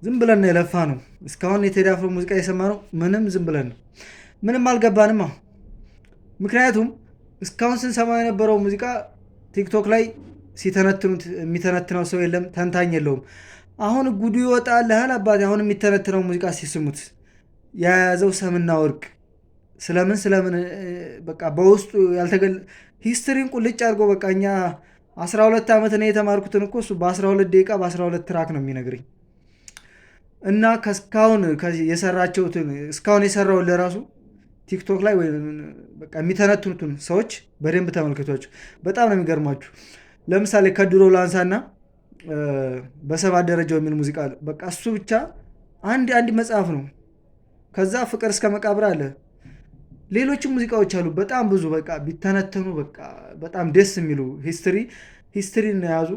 ዝም ብለን ነው የለፋ ነው። እስካሁን የቴዲ አፍሮ ሙዚቃ የሰማነው ምንም ዝም ብለን ነው። ምንም አልገባንም። ምክንያቱም እስካሁን ስንሰማ የነበረው ሙዚቃ ቲክቶክ ላይ ሲተነትኑት የሚተነትነው ሰው የለም፣ ተንታኝ የለውም። አሁን ጉዱ ይወጣል ያህል አባቴ። አሁን የሚተነትነው ሙዚቃ ሲስሙት የያዘው ሰምና ወርቅ ስለምን በቃ በውስጡ ያልተገለ ሂስትሪን ቁልጭ አድርጎ በቃ እኛ 12 ዓመት ነው የተማርኩትን እኮ እሱ በ12 ደቂቃ በ12 ትራክ ነው የሚነግረኝ። እና ከስካሁን የሰራቸውትን እስካሁን የሰራውን ለራሱ ቲክቶክ ላይ ወይ በቃ የሚተነትኑትን ሰዎች በደንብ ተመልክቷቸው በጣም ነው የሚገርማችሁ። ለምሳሌ ከድሮ ላንሳና በሰባት ደረጃው የሚል ሙዚቃ አለ። በቃ እሱ ብቻ አንድ መጽሐፍ ነው። ከዛ ፍቅር እስከ መቃብር አለ። ሌሎችም ሙዚቃዎች አሉ በጣም ብዙ በቃ ቢተነተኑ በቃ በጣም ደስ የሚሉ ሂስትሪን የያዙ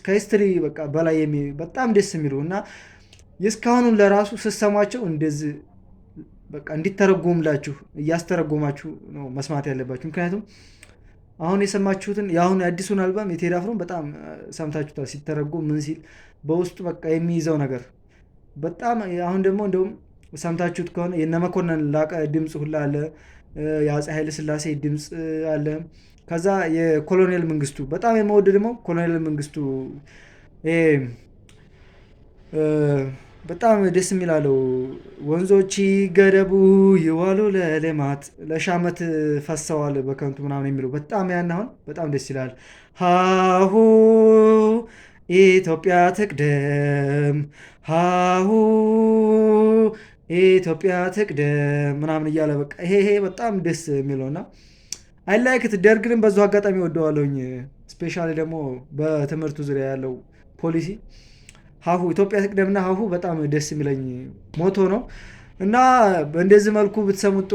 ከሂስትሪ በቃ በላይ በጣም ደስ የሚሉ እና የእስካሁኑን ለራሱ ስሰሟቸው እንደዚህ በቃ እንዲተረጎምላችሁ እያስተረጎማችሁ ነው መስማት ያለባችሁ። ምክንያቱም አሁን የሰማችሁትን የአሁኑ የአዲሱን አልበም የቴዲ አፍሮን በጣም ሰምታችሁታል። ሲተረጎም ምን ሲል በውስጡ በቃ የሚይዘው ነገር በጣም አሁን ደግሞ እንደውም ሰምታችሁት ከሆነ የነ መኮንን ላቀ ድምፅ ሁላ አለ፣ የአፄ ኃይለ ሥላሴ ድምፅ አለ። ከዛ የኮሎኔል መንግስቱ በጣም የመወድ ደግሞ ኮሎኔል መንግስቱ በጣም ደስ የሚላለው ወንዞች ገደቡ ይዋሉ ለልማት ለሻመት ፈሰዋል በከንቱ ምናምን የሚለው በጣም ያን አሁን በጣም ደስ ይላል። ሃሁ ኢትዮጵያ ትቅደም፣ ሃሁ ኢትዮጵያ ትቅደም ምናምን እያለ በቃ ይሄ በጣም ደስ የሚለውና አይላይክት ደርግንም በዙ አጋጣሚ ወደዋለሁኝ። ስፔሻሊ ደግሞ በትምህርቱ ዙሪያ ያለው ፖሊሲ ሃሁ ኢትዮጵያ ትቅደምና ሃሁ በጣም ደስ የሚለኝ ሞቶ ነው እና በእንደዚህ መልኩ ብትሰሙት